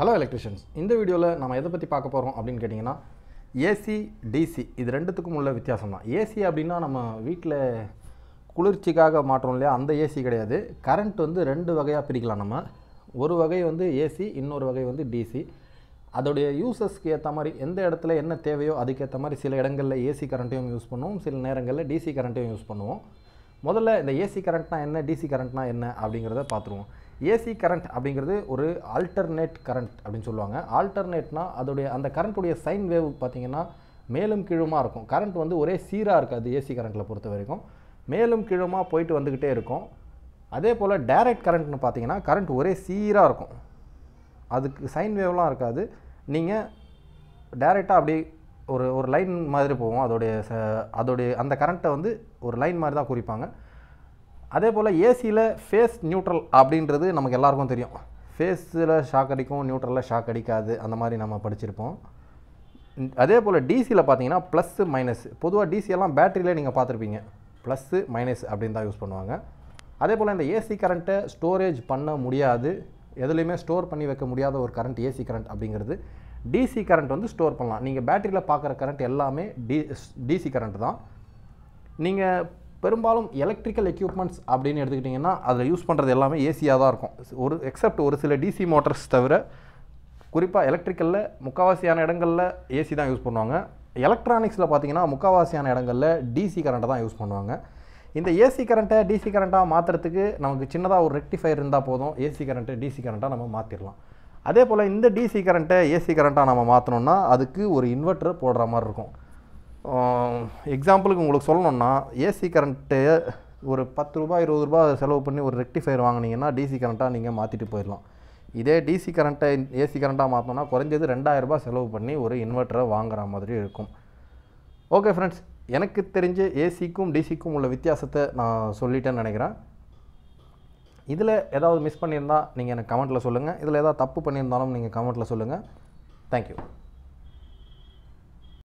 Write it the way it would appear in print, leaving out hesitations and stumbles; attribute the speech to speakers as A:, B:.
A: Hello electricians, இந்த வீடியோவில் நம்ம எதை பற்றி பார்க்க போகிறோம் அப்படின்னு கேட்டிங்கன்னா ஏசி டிசி இது ரெண்டுத்துக்கும் உள்ள வித்தியாசம் தான். ஏசி அப்படின்னா நம்ம வீட்டில் குளிர்ச்சிக்காக மாற்றோம் இல்லையா, அந்த ஏசி கிடையாது. கரண்ட் வந்து ரெண்டு வகையாக பிரிக்கலாம். நம்ம ஒரு வகை வந்து ஏசி, இன்னொரு வகை வந்து டிசி. அதோடைய யூசஸ்க்கு ஏற்ற மாதிரி எந்த இடத்துல என்ன தேவையோ அதுக்கேற்ற மாதிரி சில இடங்களில் ஏசி கரண்ட்டையும் யூஸ் பண்ணுவோம், சில நேரங்களில் டிசி கரண்ட்டையும் யூஸ் பண்ணுவோம். முதல்ல இந்த ஏசி கரண்ட்னா என்ன, டிசி கரண்ட்னா என்ன அப்படிங்கிறத பார்த்துருவோம். ஏசி கரண்ட் அப்படிங்கிறது ஒரு ஆல்டர்னேட் கரண்ட் அப்படின்னு சொல்லுவாங்க. ஆல்டர்னேட்னா அதோடைய அந்த கரண்ட்டுடைய சைன் வேவ் பார்த்திங்கன்னா மேலும் கீழுமாக இருக்கும். கரண்ட் வந்து ஒரே சீராக இருக்காது. ஏசி கரண்ட்டில் பொறுத்த வரைக்கும் மேலும் கீழுமாக போயிட்டு வந்துக்கிட்டே இருக்கும். அதே போல் டைரக்ட் கரண்ட்னு பார்த்தீங்கன்னா கரண்ட் ஒரே சீராக இருக்கும், அதுக்கு சைன் வேவ்லாம் இருக்காது. நீங்கள் டைரெக்டாக அப்படி ஒரு லைன் மாதிரி போவோம். அதோடைய அந்த கரண்ட்டை வந்து ஒரு லைன் மாதிரி தான் குறிப்பாங்க. அதே போல் ஏசியில் ஃபேஸ் நியூட்ரல் அப்படின்றது நமக்கு எல்லாருக்கும் தெரியும். ஃபேஸில் ஷாக் அடிக்கும், நியூட்ரலில் ஷாக் அடிக்காது, அந்த மாதிரி நம்ம படிச்சிருப்போம். அதே போல் டிசியில் பார்த்தீங்கன்னா ப்ளஸ்ஸு மைனஸ். பொதுவாக டிசியெல்லாம் பேட்டரியிலே நீங்கள் பார்த்துருப்பீங்க, ப்ளஸ்ஸு மைனஸ் அப்படின்னு தான் யூஸ் பண்ணுவாங்க. அதே போல் இந்த ஏசி கரண்ட்டை ஸ்டோரேஜ் பண்ண முடியாது, எதுலேயுமே ஸ்டோர் பண்ணி வைக்க முடியாத ஒரு கரண்ட் ஏசி கரண்ட் அப்படிங்கிறது. டிசி கரண்ட் வந்து ஸ்டோர் பண்ணலாம். நீங்கள் பேட்டரியில் பார்க்குற கரண்ட் எல்லாமே டிசி கரண்ட் தான். நீங்கள் பெரும்பாலும் எலக்ட்ரிக்கல் எக்யூப்மெண்ட்ஸ் அப்படின்னு எடுத்துக்கிட்டிங்கன்னா அதில் யூஸ் பண்ணுறது எல்லாமே ஏசியாக தான் இருக்கும். எக்ஸப்ட் ஒரு சில டிசி மோட்டர்ஸ் தவிர, குறிப்பாக எலக்ட்ரிக்கலில் முக்கால்வாசியான இடங்களில் ஏசி தான் யூஸ் பண்ணுவாங்க. எலக்ட்ரானிக்ஸில் பார்த்தீங்கன்னா முக்கால்வாசியான இடங்களில் டிசி கரண்ட்டை தான் யூஸ் பண்ணுவாங்க. இந்த ஏசி கரண்ட்டை டிசி கரண்ட்டாக மாற்றுறதுக்கு நமக்கு சின்னதாக ஒரு ரெக்டிஃபையர் இருந்தால் போதும், ஏசி கரண்ட்டை டிசி கரண்ட்டாக நம்ம மாற்றிடலாம். அதே போல் இந்த டிசி கரண்ட்டை ஏசி கரண்ட்டாக நம்ம மாற்றணுன்னா அதுக்கு ஒரு இன்வெர்ட்டர் போடுற மாதிரி இருக்கும். எக்ஸாம்பிளுக்கு உங்களுக்கு சொல்லணுன்னா, ஏசி கரண்ட்டு ஒரு 10 ரூபாய் 20 ரூபாய் செலவு பண்ணி ஒரு ரெக்டிஃபையர் வாங்கினீங்கன்னா டிசி கரண்ட்டாக நீங்கள் மாற்றிட்டு போயிடலாம். இதே டிசி கரண்ட்டை ஏசி கரண்ட்டாக மாற்றோன்னா குறைஞ்சது 2000 ரூபாய் செலவு பண்ணி ஒரு இன்வெர்ட்டரை வாங்குற மாதிரி இருக்கும். ஓகே ஃப்ரெண்ட்ஸ், எனக்கு தெரிஞ்ச ஏசிக்கும் டிசிக்கும் உள்ள வித்தியாசத்தை நான் சொல்லிட்டேன்னு நினைக்கிறேன். இதில் ஏதாவது மிஸ் பண்ணியிருந்தால் நீங்கள் எனக்கு கமெண்ட்டில் சொல்லுங்கள். இதில் ஏதாவது தப்பு பண்ணியிருந்தாலும் நீங்கள் கமெண்ட்டில் சொல்லுங்கள். தேங்க்யூ.